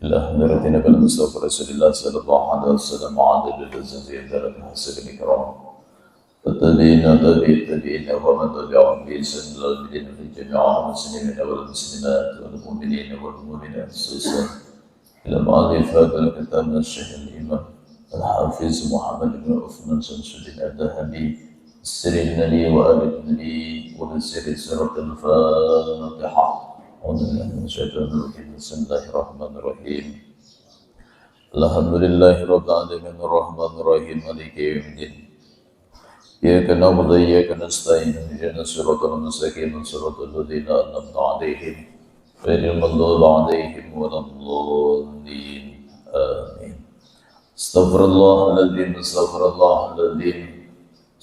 إلى حضرة نبي المصطفى رسول الله صلى الله عليه وسلم وعدد الزنزين درجة حسب الكرام والتابعين ومن تبعهم بإحسان إلى يوم الدين في جميع المسلمين والمسلمات والمؤمنين والمؤمنات خصوصا إلى مؤلف هذا الكتاب الشيخ الإمام الحافظ محمد بن عثمان شمس الدين الذهبي السر النبي وآل النبي ونسير سورة الفاتحة. أعوذ بالله من الشيطان الرجيم. بسم الله الرحمن الرحيم. الحمد لله رب العالمين الرحمن الرحيم مالك يوم الدين. إياك نعبد وإياك نستعين اهدنا الصراط المستقيم صراط الذين أنعمت عليهم غير المغضوب عليهم ولا الضالين آمين. استغفر الله العظيم استغفر الله العظيم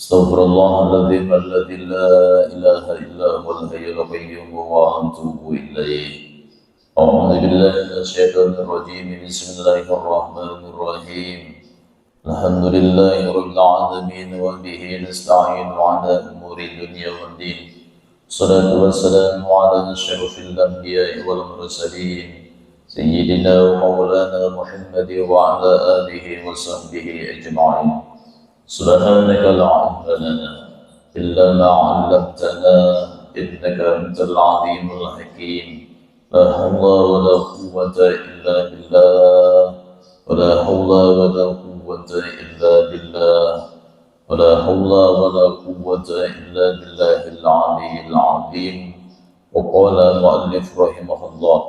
استغفر الله العظيم الذي لا إله إلا هو الحي القيوم وأتوب إليه. أعوذ بالله من الشيطان الرجيم. بسم الله الرحمن الرحيم. الحمد لله رب العالمين وبه نستعين على أمور الدنيا والدين. الصلاة والسلام على أشرف الأنبياء والمرسلين سيدنا ومولانا محمد وعلى آله وصحبه أجمعين. سبحانك لا علم لنا إلا ما علمتنا إنك أنت العليم الحكيم. لا حول ولا قوة إلا بالله ولا حول ولا قوة إلا بالله ولا حول ولا قوة إلا بالله العلي العظيم. وقال المؤلف رحمه الله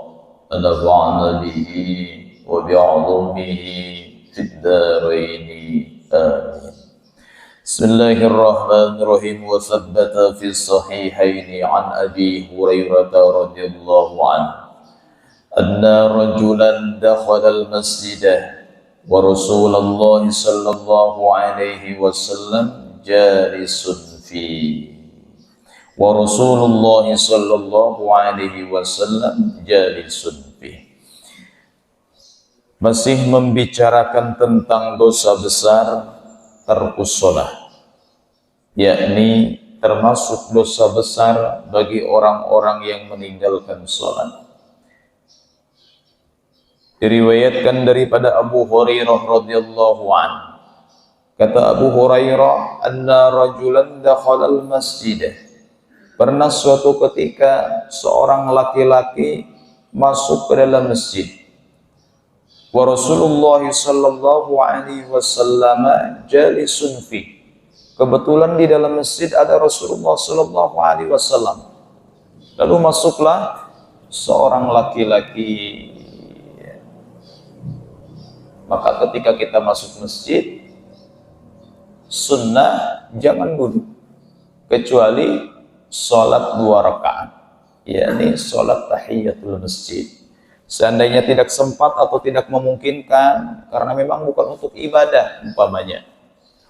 ونفعنا به وبعلومه في الدارين آمين. بسم الله الرحمن الرحيم. وثبت في الصحيحين عن أبي هريرة رضي الله عنه أن رجلا دخل المسجد ورسول الله صلى الله عليه وسلم جالس فيه ورسول الله صلى الله عليه وسلم جالس فيه. Masih membicarakan tentang dosa besar tarkus shalah, yakni termasuk dosa besar bagi orang-orang yang meninggalkan sholat. Diriwayatkan daripada Abu Hurairah radhiyallahu anhu, kata Abu Hurairah, anna rajulan dakhala al-masjid, pernah suatu ketika seorang laki-laki masuk ke dalam masjid. Wa Rasulullah sallallahu alaihi wasallam jalisun fi, kebetulan di dalam masjid ada Rasulullah sallallahu alaihi wasallam. Lalu masuklah seorang laki-laki. Maka ketika kita masuk masjid, sunnah jangan duduk kecuali sholat 2 rakaat, yakni sholat tahiyatul masjid. Seandainya tidak sempat atau tidak memungkinkan, karena memang bukan untuk ibadah umpamanya,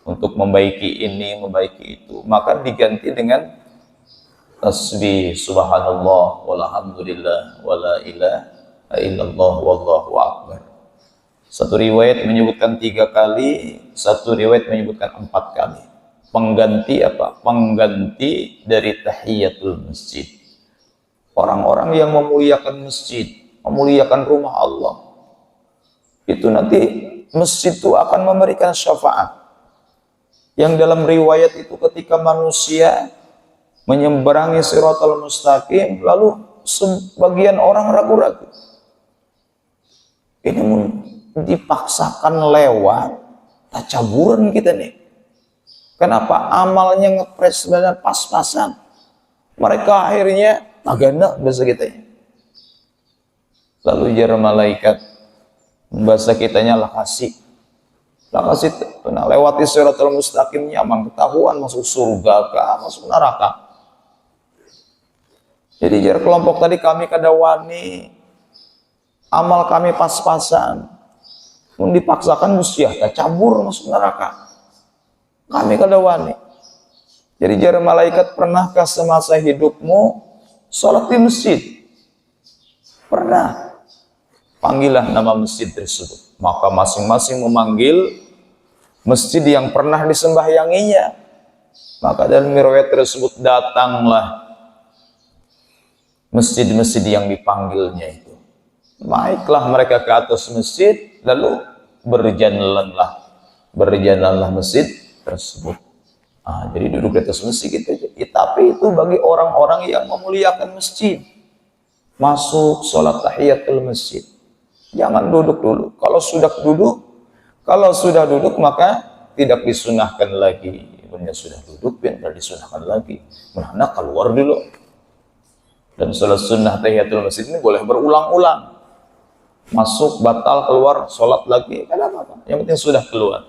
untuk membaiki ini, membaiki itu, maka diganti dengan tasbih subhanallah walhamdulillah wala ilaha illallah wallahu akbar. Satu riwayat menyebutkan 3 kali, satu riwayat menyebutkan 4 kali. Pengganti apa? Pengganti dari tahiyatul masjid. Orang-orang yang memuliakan masjid, memuliakan rumah Allah, itu nanti masjid itu akan memberikan syafaat. Yang dalam riwayat itu ketika manusia menyeberangi Shiratal Mustaqim, lalu sebagian orang ragu-ragu. Ini dipaksakan lewat, tacaburan kita nih. Kenapa? Amalnya ngepres dan pas-pasan. Mereka akhirnya agak bahasa kita. Lalu jar malaikat, bahasa kitanya lakasi, lewati Shiratal Mustaqim nyaman, ketahuan masuk surga kah, masuk neraka. Jadi jar kelompok tadi kami kadawani, amal kami pas-pasan, pun dipaksakan musyah, cabur masuk neraka. Kami kadawani. Jadi jar malaikat, pernahkah semasa hidupmu sholat di masjid? Pernah. Panggillah nama masjid tersebut. Maka masing-masing memanggil masjid yang pernah disembahyanginya. Maka dalam riwayat tersebut datanglah masjid-masjid yang dipanggilnya itu. Naiklah mereka ke atas masjid, lalu berjalanlah masjid tersebut. Jadi duduk di atas masjid gitu aja. Tapi itu bagi orang-orang yang memuliakan masjid. Masuk sholat tahiyatul masjid. Jangan duduk dulu. Kalau sudah duduk maka tidak disunahkan lagi. Bunda sudah duduk, biar disunahkan lagi. Mana keluar dulu. Dan sholat sunnah tahiyatul masjid ini boleh berulang-ulang. Masuk, batal, keluar, sholat lagi, kan apa-apa. Yang penting sudah keluar.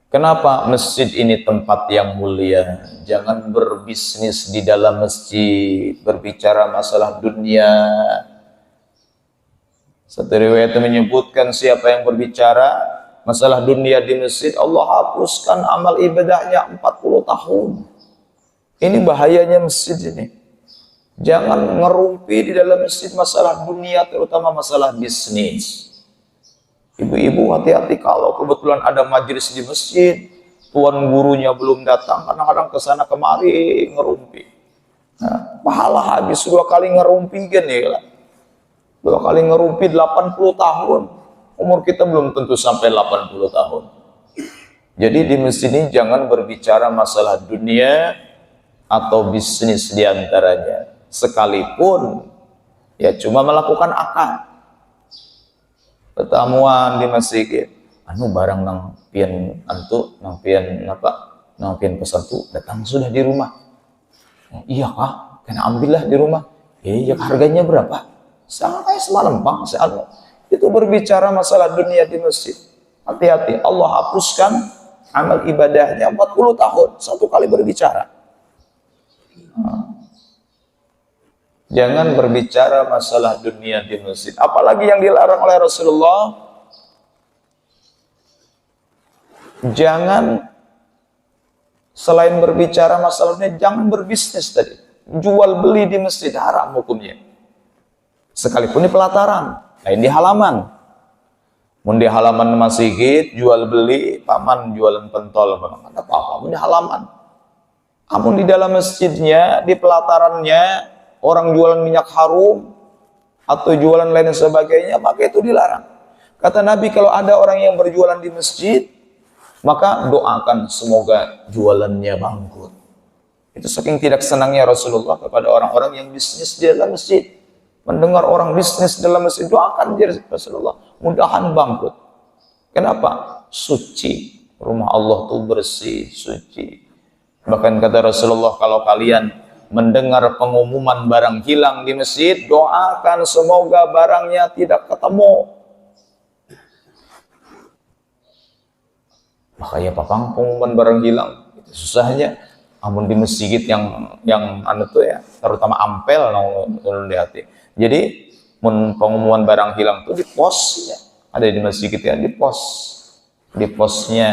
Kenapa masjid ini tempat yang mulia? Jangan berbisnis di dalam masjid, berbicara masalah dunia. Satu riwayat menyebutkan siapa yang berbicara masalah dunia di masjid, Allah hapuskan amal ibadahnya 40 tahun. Ini bahayanya masjid ini. Jangan ngerumpi di dalam masjid masalah dunia, terutama masalah bisnis. Ibu-ibu hati-hati kalau kebetulan ada majelis di masjid, tuan gurunya belum datang, kadang-kadang kesana kemari ngerumpi. Pahala habis 2 kali ngerumpi kan ya. 2 kali ngerumpi 80 tahun. Umur kita belum tentu sampai 80 tahun. Jadi di masjid ini jangan berbicara masalah dunia atau bisnis diantaranya. Sekalipun ya cuma melakukan akad pertemuan di masjid, barang nang pian pesan tuh datang sudah di rumah. Iya kah? Kena ambillah di rumah. Ya harganya berapa? Sama kayak semalam bang. Itu berbicara masalah dunia di masjid. Hati-hati, Allah hapuskan amal ibadahnya 40 tahun 1 kali berbicara. Jangan berbicara masalah dunia di masjid. Apalagi yang dilarang oleh Rasulullah. Jangan selain berbicara masalahnya, jangan berbisnis tadi. Jual beli di masjid haram hukumnya. Sekalipun di pelataran, lain di halaman. Mun di halaman masjid jual beli, paman jualan pentol, ada apa-apa di halaman. Namun di dalam masjidnya, di pelatarannya, orang jualan minyak harum atau jualan lain sebagainya, maka itu dilarang. Kata Nabi, kalau ada orang yang berjualan di masjid, maka doakan semoga jualannya bangkrut. Itu saking tidak senangnya Rasulullah kepada orang-orang yang bisnis di dalam masjid. Mendengar orang bisnis dalam masjid, doakan dia Rasulullah, mudahan bangkrut. Kenapa? Suci. Rumah Allah itu bersih, suci. Bahkan kata Rasulullah, kalau kalian mendengar pengumuman barang hilang di masjid, doakan semoga barangnya tidak ketemu. Makanya papang pengumuman barang hilang itu susahnya. Amun di masjid yang terutama ampel di hati. Jadi pengumuman barang hilang itu di pos ya. Ada di masjid ya, di posnya.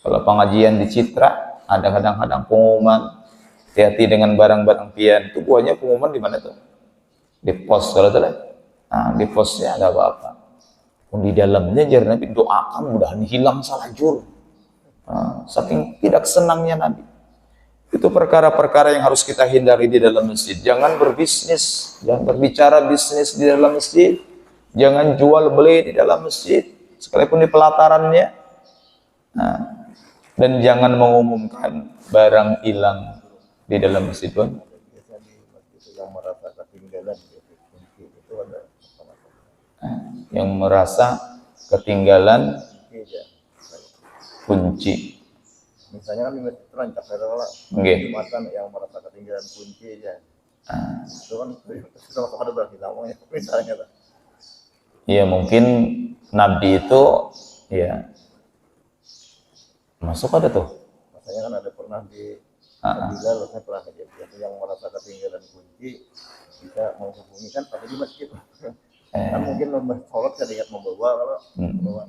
Kalau pengajian di Citra ada kadang-kadang pengumuman, hati-hati dengan barang-barang pian. Itu buahnya pengumuman di mana tuh? Di pos, kalau tuh di posnya ada apa-apa. Di dalamnya jar Nabi doakan mudahan hilang salajur. Saking tidak senangnya Nabi. Itu perkara-perkara yang harus kita hindari di dalam masjid. Jangan berbisnis, jangan berbicara bisnis di dalam masjid. Jangan jual beli di dalam masjid, sekalipun di pelatarannya. Dan jangan mengumumkan barang hilang di dalam masjid pun. Yang merasa ketinggalan kunci. Misalnya kan di masjid terancak Jumatan yang merasa ketinggalan kunci aja. Itu kan sama-sama ada barang hilang misalnya. Iya, mungkin Nabi itu ya masuk ada tuh. Masanya kan ada pernah di Bilal, saya pernah kejadian yang merasa ketinggalan kunci bisa menghubungi kan tapi di masjid. Kan mungkin sholat kan ingat membawa kalau membawa.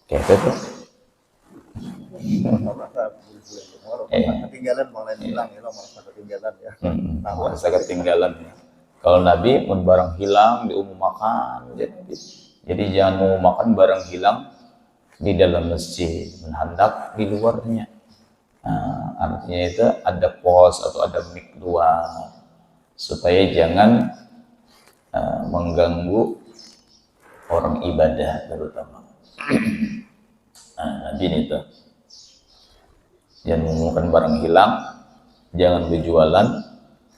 Kayak itu. Merasa ketinggalan malah hilang ya, merasa ketinggalan ya. Merasa ketinggalan. Kalau Nabi barang hilang diumumkan, jadi jangan mengumumkan barang hilang di dalam masjid, menghendak di luarnya. artinya itu ada pos atau ada mic luar supaya jangan mengganggu orang ibadah terutama. Nabi itu jangan mengumumkan barang hilang, jangan berjualan,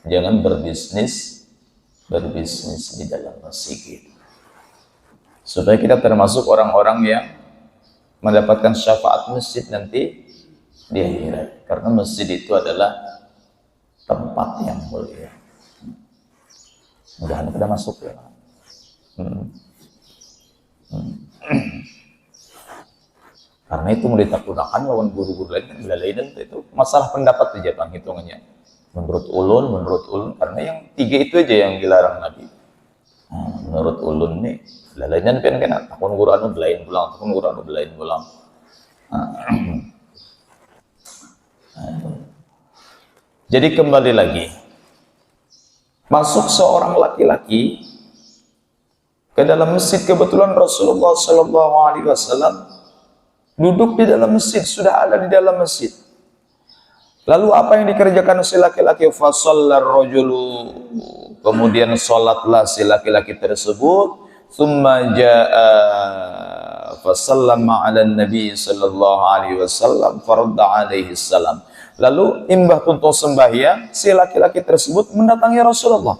jangan berbisnis di dalam masjid, supaya kita termasuk orang-orang yang mendapatkan syafaat masjid nanti di akhirat, karena masjid itu adalah tempat yang mulia. Mudah-mudahan kita masuk ya. Karena itu mau ditakunakan lawan guru-guru lain itu masalah pendapat aja bang hitungannya. Menurut ulun, karena yang tiga itu aja yang dilarang Nabi. Menurut ulun nih, lainnya pian kena takun guru anu belain pulang. Jadi kembali lagi, masuk seorang laki-laki ke dalam masjid, kebetulan Rasulullah SAW duduk di dalam masjid, sudah ada di dalam masjid. Lalu apa yang dikerjakan si laki-laki? Fasallar rajulu, kemudian salatlah si laki-laki tersebut. Tsumma jaa fasallama 'ala nabi sallallahu alaihi wasallam faradda alaihi salam. Lalu imbah tuntung sembahyang, si laki-laki tersebut mendatangi Rasulullah.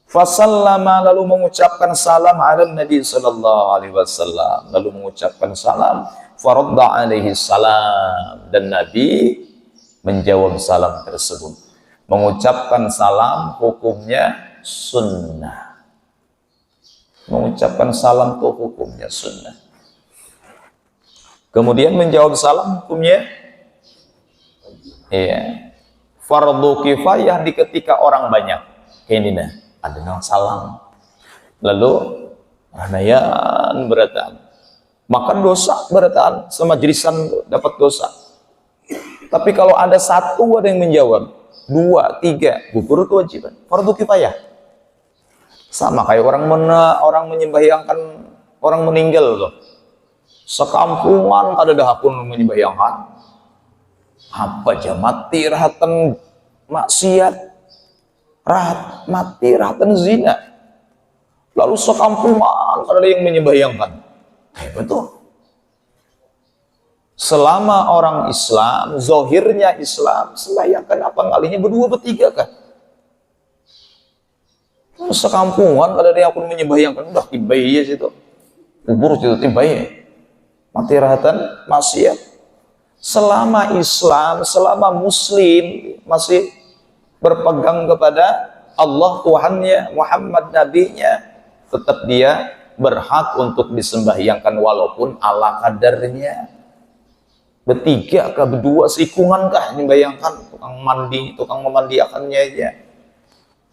Fasallama, lalu mengucapkan salam 'ala nabi sallallahu alaihi wasallam, lalu mengucapkan salam, faradda alaihi salam, dan Nabi menjawab salam tersebut. Mengucapkan salam hukumnya sunnah. Mengucapkan salam itu hukumnya sunnah. Kemudian menjawab salam hukumnya fardu kifayah di ketika orang banyak. Ini nah, ada yang salam. Lalu ranayan beratan. Makan dosa beratan, semajlisan dapat dosa. Tapi kalau ada satu ada yang menjawab, 2, 3, gugur kewajiban. Fardu kifayah. Sama kayak orang menyembahyangkan orang meninggal loh. Sekampungan kada dah pun menyembahyangkan. Apa aja mati rahatan maksiat, mati rahatan zina. Lalu sekampungan kada ada yang menyembahyangkan. Betul. Selama orang Islam, zohirnya Islam, sembahyangkan apa ngalinya berdua bertiga kan? Sekampungan kada ada yang pun menyembahyangkan, udah tibai ya situ. Kubur situ tibai. Mati rahatan maksiat. Selama Islam, selama Muslim masih berpegang kepada Allah Tuhannya, Muhammad Nabinya, tetap dia berhak untuk disembahyangkan walaupun ala kadarnya. Bertiga kah, berdua, seikungan kah membayangkan tukang memandiakannya aja.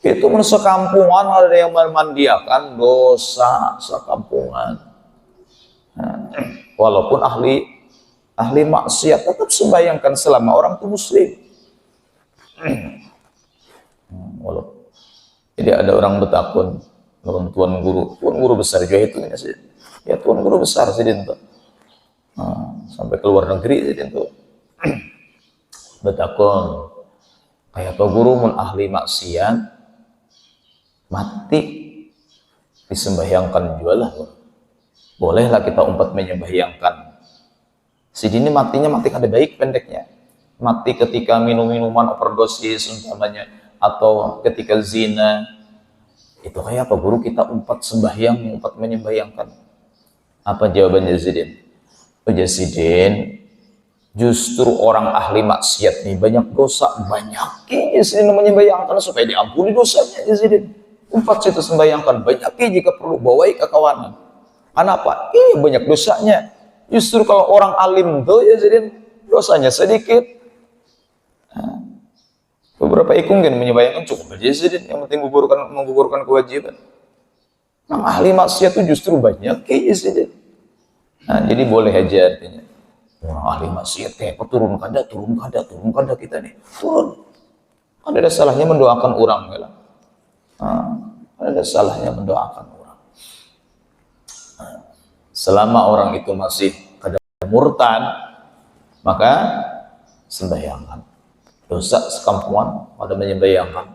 Itu sekampungan ada yang memandiakan, dosa sekampungan. Walaupun ahli maksiat tetap sembahyangkan selama orang itu muslim. Jadi ada orang bertakun, tuan guru besar juga itu ya, tuan guru besar sih itu. Sampai ke luar negeri jadi itu bertakun kayak apa guru mun ahli maksiat mati disembahyangkan juga lah. Bolehlah kita umpet menyembahyangkan. Si ini matinya mati kada baik pendeknya. Mati ketika minum-minuman overdosis umpamanya, atau ketika zina. Itu kayak apa guru kita umpet sembahyang, umpet menyembahyangkan. Apa jawabannya Zidin? Jasidin, justru orang ahli maksiat nih banyak dosa, banyak Jasidin menyembayangkan supaya diampuni dosanya. Jasidin umpat situ sembayangkan banyak jika perlu bawai ke kawanan. Kenapa? Ini banyak dosanya. Justru kalau orang alim tuh Jasidin dosanya sedikit. Beberapa ikung kan menyembayangkan cukup Jasidin, yang penting menggugurkan kewajiban. Yang ahli maksiat itu justru banyak Jasidin. Jadi boleh aja artinya. Orang ahli maksiat turun kada kita nih. Turun. Ada salahnya mendoakan orang ya. Ada salahnya mendoakan orang. Selama orang itu masih kada murtad, maka sembahyangkan. dosa sekampungan pada menyembayangkan.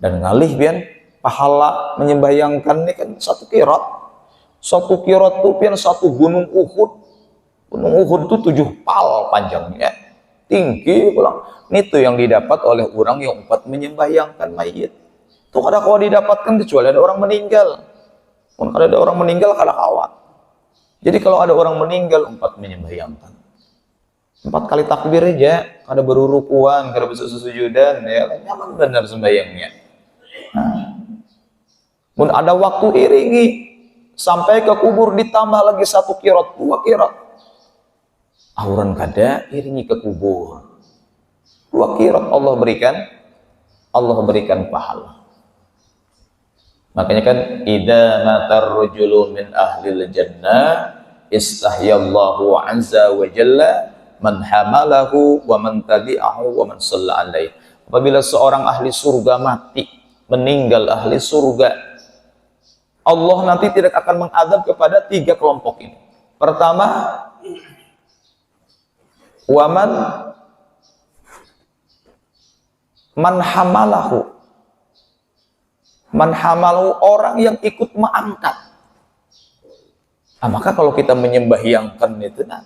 Dan ngalih pian pahala menyembayangkan ini kan satu kirat tuh pian satu gunung Uhud. Gunung Uhud itu 7 pal panjangnya, tinggi pulang. Itu yang didapat oleh orang yang empat menyembayangkan mayit. Itu kada kau didapatkan kecuali ada orang meninggal. Kalau ada orang meninggal kada kawat. Jadi kalau ada orang meninggal empat menyembayangkan. 4 kali takbir aja, kada berurukuan, kada bersujudan, ya nyaman benar sembayangnya. Mun ada waktu iringi sampai ke kubur ditambah lagi 1 kirat, 2 kirat. Auran kada iringi ke kubur. 2 kirat Allah berikan pahala. Makanya kan idza matar rajulu min ahlil jannah istahyallahu azza wa jalla man hamalahu wa man tabi'ahu wa man shalla alaihi. Apabila seorang ahli surga mati, meninggal ahli surga, Allah nanti tidak akan mengadab kepada 3 kelompok ini. Pertama, waman man hamalahu. Man hamalahu, orang yang ikut mengangkat. Nah, maka kalau kita menyembahyangkan itu, nah,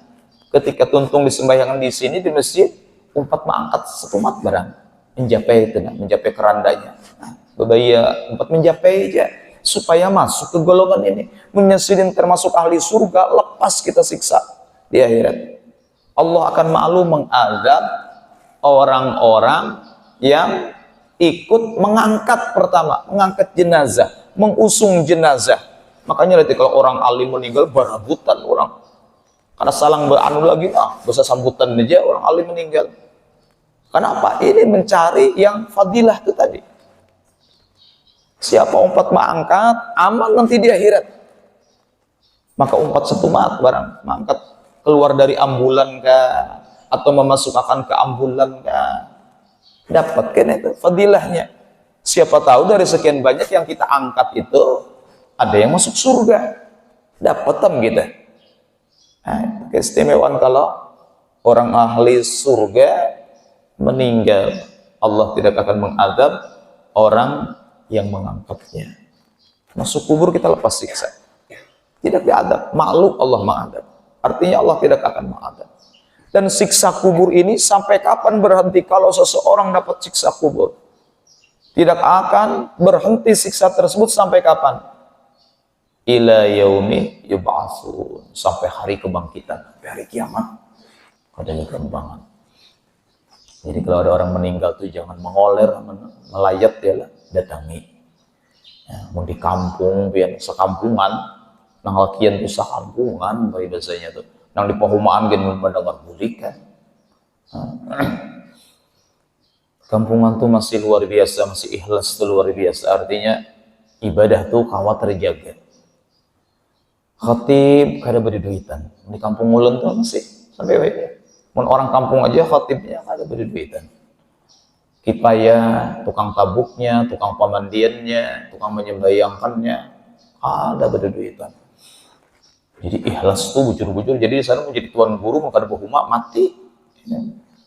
ketika tuntung disembahyangkan di sini di masjid, umpat mengangkat setumat barang, mencapai itu, nah, mencapai kerandanya. Nah, bebaya umpat mencapai aja supaya masuk ke golongan ini, menyesidin termasuk ahli surga, lepas kita siksa di akhirat. Allah akan malu mengazab orang-orang yang ikut mengangkat, pertama mengangkat jenazah, mengusung jenazah. Makanya nanti kalau orang alim meninggal berabutan orang, karena salang beranu lagi, dosa sambutan aja orang alim meninggal. Kenapa? Ini mencari yang fadilah itu tadi. Siapa umpat mengangkat, aman nanti di akhirat. Maka umpat setumat barang mengangkat keluar dari ambulan kah, atau memasukkan ke ambulan kah, dapatkan itu fadilahnya. Siapa tahu dari sekian banyak yang kita angkat itu ada yang masuk surga, dapatam kita. Nah, keistimewaan kalau orang ahli surga meninggal, Allah tidak akan mengadab orang yang mengangkatnya. Masuk kubur kita lepas siksa, tidak diadab, maklum Allah mengadab. Artinya Allah tidak akan mengadab. Dan siksa kubur ini sampai kapan berhenti? Kalau seseorang dapat siksa kubur, tidak akan berhenti siksa tersebut sampai kapan? Ila yaumi yub'atsun, sampai hari kebangkitan, sampai hari kiamat. Ada kebangkitan. Jadi kalau ada orang meninggal tuh jangan mengoler, melayat ya lah, datangi. Ya, mau di kampung, biar sekampungan, nang lakian tuh sekampungan, bagi bahasanya tuh. Yang di pahumaan gen mendengar bulikan. Kampungan tuh masih luar biasa, masih ikhlas tuh luar biasa. Artinya ibadah tuh kawat terjaga. Khatib kada beri duitan. Di kampung ulun tuh masih sampai orang kampung aja khatibnya kada beri duitan. Kipaya, tukang tabuknya, tukang pemandiannya, tukang menyembayangkannya, ada beri duitan. Jadi ikhlas tuh bujur-bujur. Jadi di sana menjadi tuan guru maka ada bahuma mati.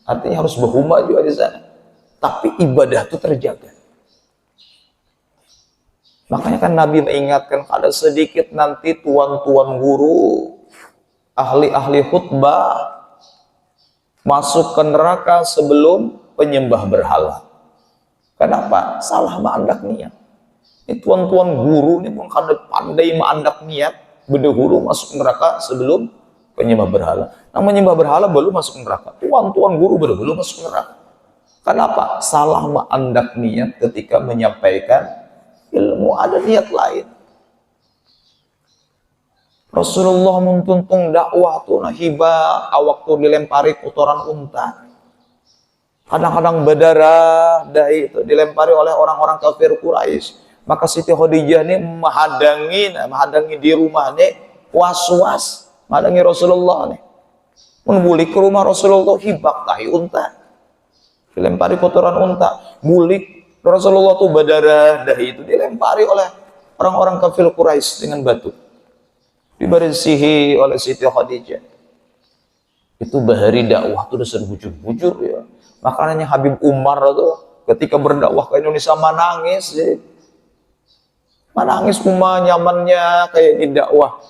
Artinya harus bahuma juga di sana. Tapi ibadah itu terjaga. Makanya kan Nabi mengingatkan ada sedikit nanti tuan-tuan guru, ahli-ahli khutbah masuk ke neraka sebelum penyembah berhala. Kenapa? Salah mandak niat. Ini tuan-tuan guru ini pun kada pandai mandak niat. Berdahulu masuk neraka sebelum penyembah berhala. Nah, menyembah berhala belum masuk neraka. Tuan-tuan guru berdahulu masuk neraka. Kenapa? Salah mengandak niat ketika menyampaikan ilmu, ada niat lain. Rasulullah mentuntung dakwah tuh hibah, waktu dilempari kotoran unta. Kadang-kadang berdarah, dahi itu dilempari oleh orang-orang kafir Quraisy. Maka Siti Khadijah ini menghadangi di rumah ini was-was, menghadangi Rasulullah nih. Membulik ke rumah Rasulullah, hibak tahi unta, dilempari kotoran unta, bulik Rasulullah tuh berdarah, dahi itu dilempari oleh orang-orang kafir Quraisy dengan batu, dibersihi oleh Siti Khadijah. Itu bahari dakwah tuh udah bujur-bujur ya. Makanya Habib Umar tuh ketika berdakwah ke Indonesia menangis ya. Menangis nyamannya kayak di dakwah.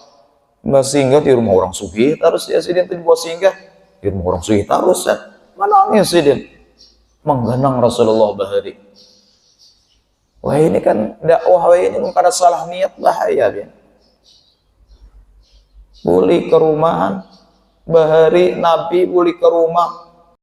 Nggak singgah di rumah orang sugih terus ya sidin tuh buat singgah di rumah orang sugih terus ya. Menangis sidin. Menggenang Rasulullah bahari. Wah ini kan dakwah ini kada salah niat bahaya ya. Boleh ke rumahan bahari Nabi boleh ke rumah